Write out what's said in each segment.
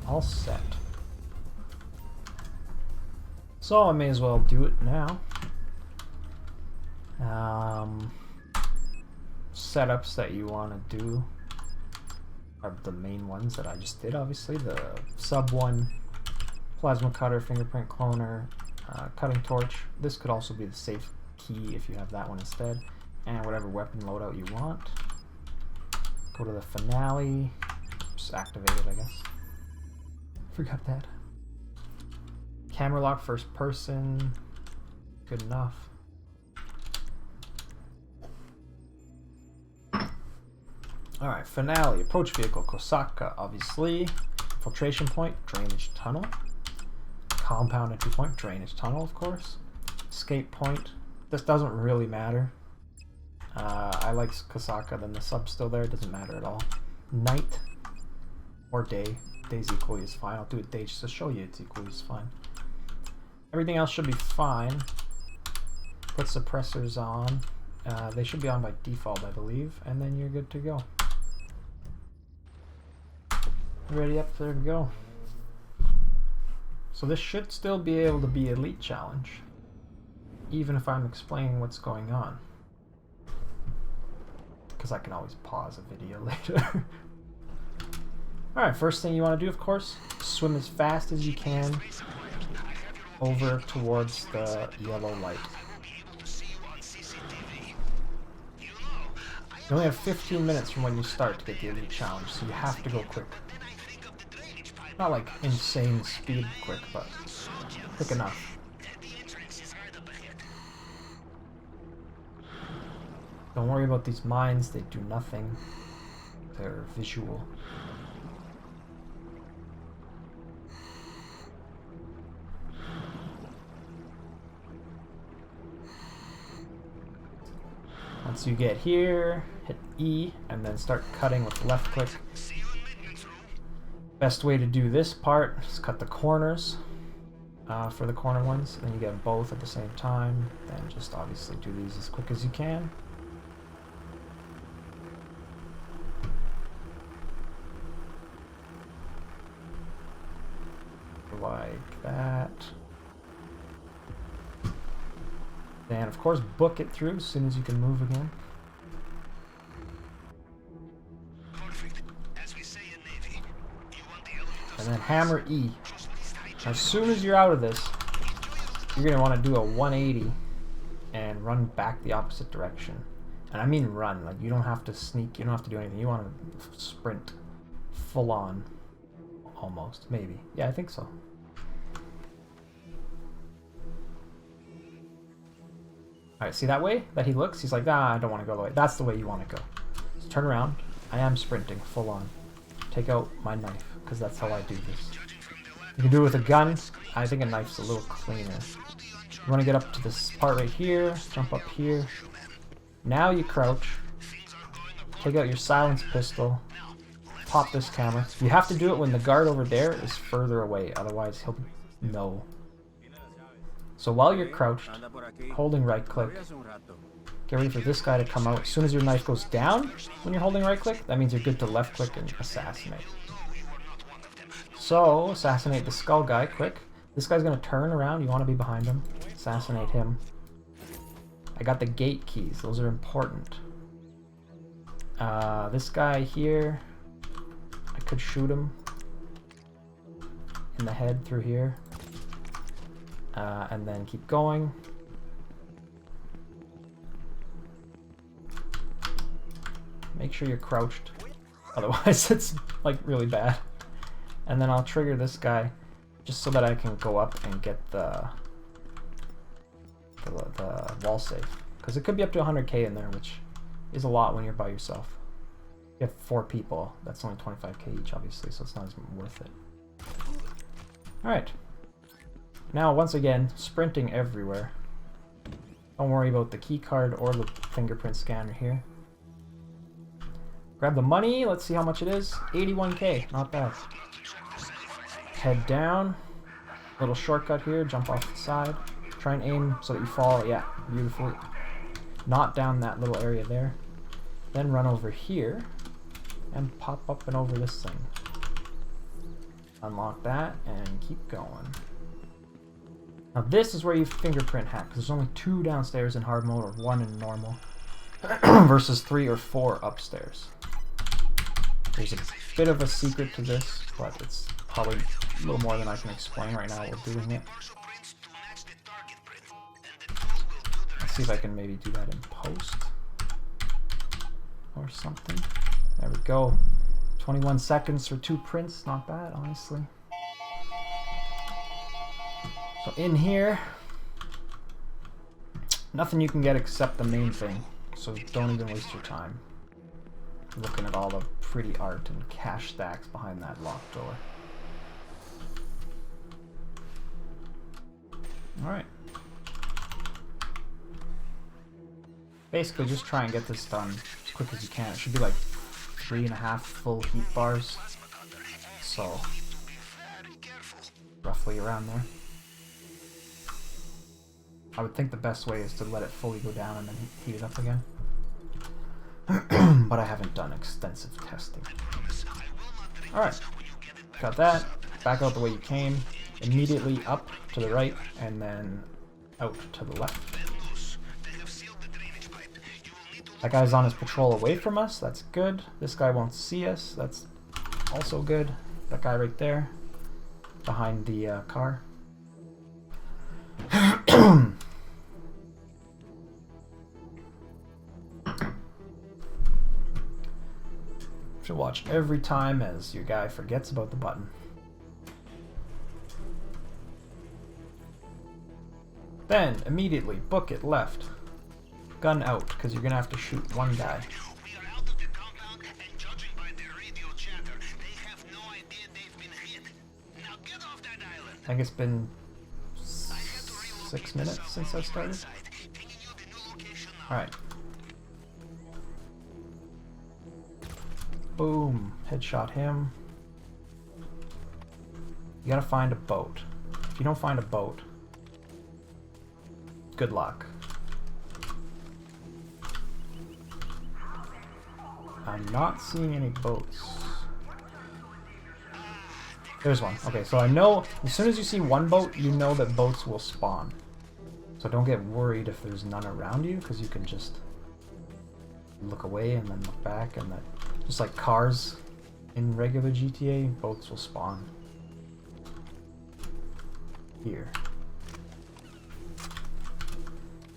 All set. So I may as well do it now. Setups that you want to do are the main ones that I just did, obviously. The sub one, plasma cutter, fingerprint cloner, cutting torch. This could also be the safe key if you have that one instead. And whatever weapon loadout you want. Go to the finale. Just activate it, I guess. Forgot that. Camera lock, first person. Good enough. Alright, finale. Approach vehicle, Kosaka, obviously. Filtration point, drainage tunnel. Compound entry point, drainage tunnel, of course. Escape point. This doesn't really matter. I like Kosaka, then the sub's still there. It doesn't matter at all. Night or day. Day's equally as fine. I'll do it day just to show you it's equally as fine. Everything else should be fine. Put suppressors on. They should be on by default, I believe. And then you're good to go. Ready up there to go. So this should still be able to be Elite Challenge, even if I'm explaining what's going on. Because I can always pause a video later. Alright, first thing you want to do, of course, swim as fast as you can over towards the yellow light. You only have 15 minutes from when you start to get the Elite Challenge, so you have to go quick. Not like insane speed quick, but quick enough. Don't worry about these mines, they do nothing. They're visual. Once you get here, hit E and then start cutting with left click. Best way to do this part is cut the corners for the corner ones, then you get both at the same time. Then just obviously do these as quick as you can. Like that. And of course book it through as soon as you can move again. And then hammer E. As soon as you're out of this, you're going to want to do a 180 and run back the opposite direction. And I mean run, like you don't have to sneak, you don't have to do anything. You want to sprint full on. Almost, maybe. Yeah, I think so. Alright, see that way that he looks? He's like, ah, I don't want to go the way. That's the way you want to go. So turn around. I am sprinting full on. Take out my knife, because that's how I do this. You can do it with a gun. I think a knife's a little cleaner. You want to get up to this part right here. Jump up here. Now you crouch. Take out your silence pistol. Pop this camera. You have to do it when the guard over there is further away, otherwise he'll know. So while you're crouched, holding right click, get ready for this guy to come out. As soon as your knife goes down when you're holding right click, that means you're good to left click and assassinate. So assassinate the skull guy quick. This guy's going to turn around, you want to be behind him. Assassinate him. I got the gate keys, those are important. This guy here, I could shoot him in the head through here. And then keep going. Make sure you're crouched, otherwise it's like really bad. And then I'll trigger this guy just so that I can go up and get the wall safe, because it could be up to 100k in there, which is a lot when you're by yourself. You have 4 people, that's only 25k each obviously, so it's not as worth it. Alright. Now, once again, sprinting everywhere. Don't worry about the key card or the fingerprint scanner here. Grab the money. Let's see how much it is. 81k. Not bad. Head down. Little shortcut here. Jump off the side. Try and aim so that you fall. Yeah, beautifully. Not down that little area there. Then run over here and pop up and over this thing. Unlock that and keep going. Now this is where you fingerprint hack, because there's only 2 downstairs in hard mode or 1 in normal, versus 3 or 4 upstairs. There's a bit of a secret to this, but it's probably a little more than I can explain right now while doing it. Let's see if I can maybe do that in post or something. There we go. 21 seconds for 2 prints, not bad, honestly. So in here, nothing you can get except the main thing, so don't even waste your time looking at all the pretty art and cash stacks behind that locked door. Alright. Basically just try and get this done as quick as you can. It should be like 3.5 full heat bars, so roughly around there. I would think the best way is to let it fully go down and then heat it up again. But I haven't done extensive testing. Alright, got that. Back out the way you came. Immediately up to the right and then out to the left. That guy's on his patrol away from us. That's good. This guy won't see us. That's also good. That guy right there behind the car. Should watch every time as your guy forgets about the button. Then immediately book it left. Gun out, because you're gonna have to shoot one guy. I think it's been 6 minutes since I started. Alright. Boom. Headshot him. You gotta find a boat. If you don't find a boat, good luck. I'm not seeing any boats. There's one. Okay, so I know as soon as you see one boat, you know that boats will spawn. So don't get worried if there's none around you, because you can just look away and then look back, and that just like cars in regular GTA, boats will spawn here.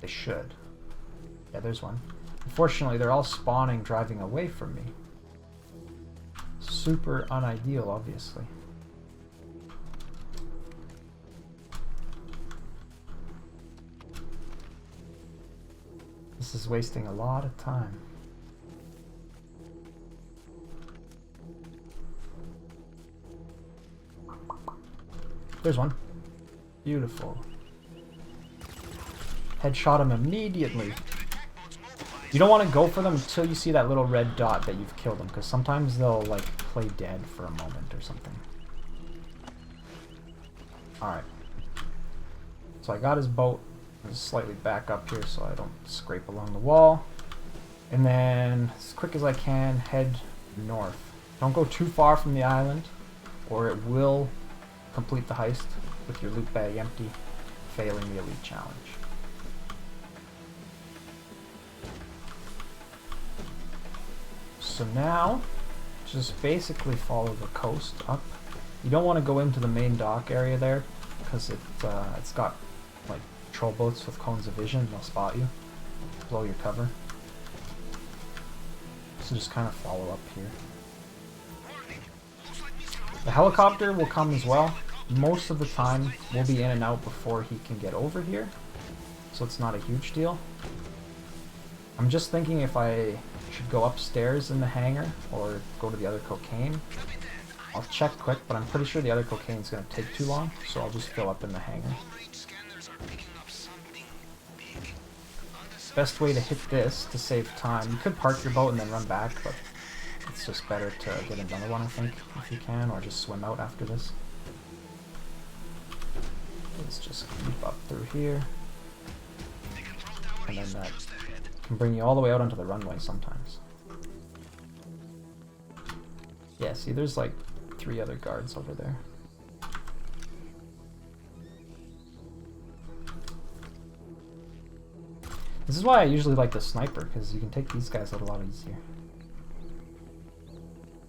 They should. Yeah, there's one. Unfortunately, they're all spawning driving away from me. Super unideal, obviously. This is wasting a lot of time. There's one. Beautiful. Headshot him immediately. You don't want to go for them until you see that little red dot that you've killed them, because sometimes they'll like play dead for a moment or something. Alright. So I got his boat. I'll slightly back up here so I don't scrape along the wall. And then, as quick as I can, head north. Don't go too far from the island, or it will complete the heist with your loot bag empty, failing the elite challenge. So now, just basically follow the coast up. You don't want to go into the main dock area there, because it's got like patrol boats with cones of vision. They'll spot you, blow your cover. So just kind of follow up here. The helicopter will come as well. Most of the time, we'll be in and out before he can get over here, so it's not a huge deal. I'm just thinking if I should go upstairs in the hangar or go to the other cocaine. I'll check quick, but I'm pretty sure the other cocaine is going to take too long, so I'll just fill up in the hangar. Best way to hit this to save time. You could park your boat and then run back, but it's just better to get another one, I think, if you can, or just swim out after this. Let's just keep up through here. And then that can bring you all the way out onto the runway sometimes. Yeah, see, there's like 3 other guards over there. This is why I usually like the sniper, because you can take these guys out a lot easier.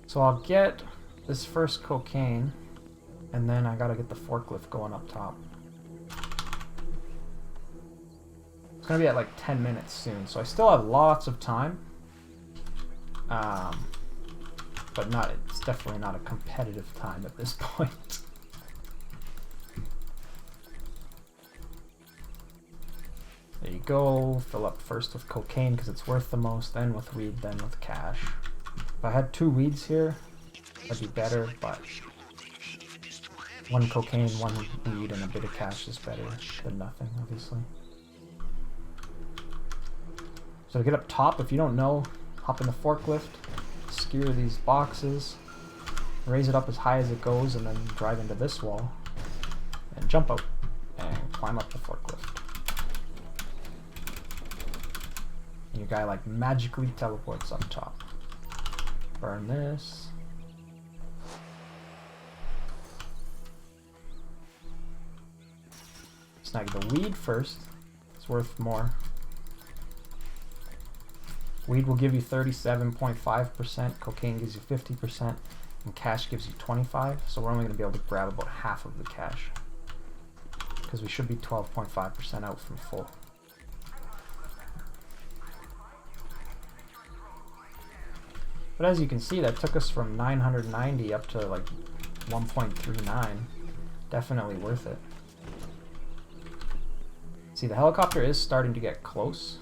So I'll get this first cocaine, and then I gotta get the forklift going up top. It's gonna be at like 10 minutes soon, so I still have lots of time. But it's definitely not a competitive time at this point. There you go. Fill up first with cocaine because it's worth the most, then with weed, then with cash. If I had 2 weeds here, that'd be better, but 1 cocaine, 1 weed, and a bit of cash is better than nothing, obviously. So to get up top, if you don't know, hop in the forklift, skewer these boxes, raise it up as high as it goes, and then drive into this wall, and jump out, and climb up the forklift. And your guy like magically teleports up top. Burn this. Snag the weed first. It's worth more. Weed will give you 37.5%, cocaine gives you 50%, and cash gives you 25%, so we're only going to be able to grab about half of the cash. Because we should be 12.5% out from full. But as you can see, that took us from 990 up to like 1.39. Definitely worth it. See, the helicopter is starting to get close.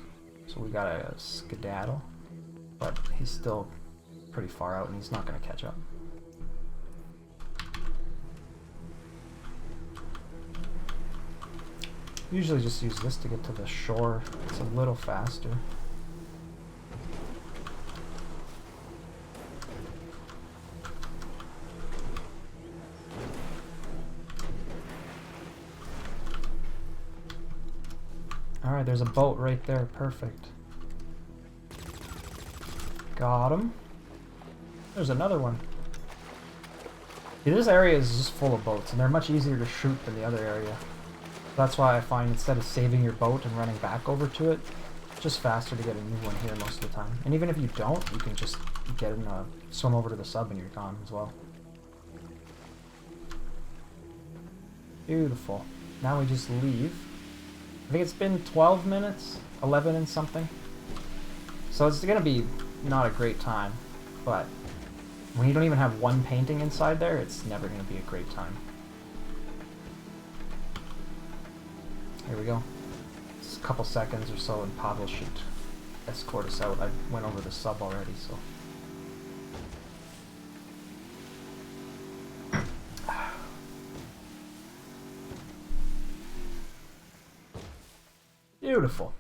So we gotta skedaddle, but he's still pretty far out and he's not gonna catch up. Usually just use this to get to the shore. It's a little faster. Alright, there's a boat right there. Perfect. Got him. There's another one. See, this area is just full of boats, and they're much easier to shoot than the other area. That's why I find instead of saving your boat and running back over to it, it's just faster to get a new one here most of the time. And even if you don't, you can just get in a swim over to the sub and you're gone as well. Beautiful. Now we just leave. I think it's been 12 minutes, 11 and something. So it's gonna be not a great time, but when you don't even have one painting inside there, it's never gonna be a great time. Here we go. It's a couple seconds or so and Pavel should escort us out. I went over the sub already, so. Beautiful.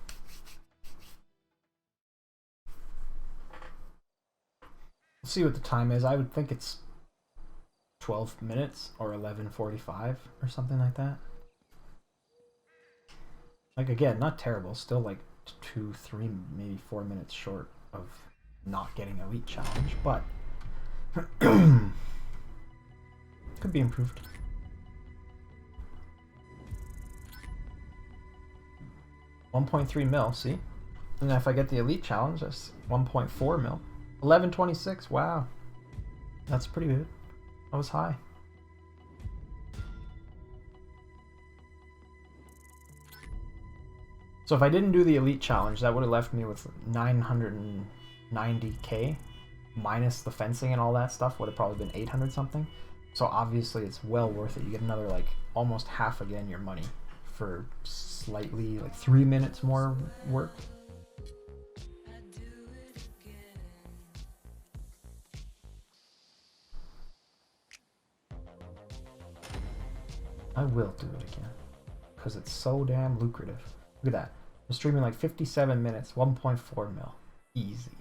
We'll see what the time is. I would think it's 12 minutes or 11:45 or something like that. Like, again, not terrible. Still like 2, 3, maybe 4 minutes short of not getting Elite Challenge, but could be improved. $1.3 mil, see? And then if I get the Elite Challenge, that's 1.4 mil. 11.26, wow. That's pretty good. That was high. So if I didn't do the Elite Challenge, that would have left me with 990k. Minus the fencing and all that stuff would have probably been 800 something. So obviously it's well worth it. You get another like almost half again your money for slightly like 3 minutes more work. I will do it again because it's so damn lucrative. Look at that. I'm streaming like 57 minutes, 1.4 mil. Easy.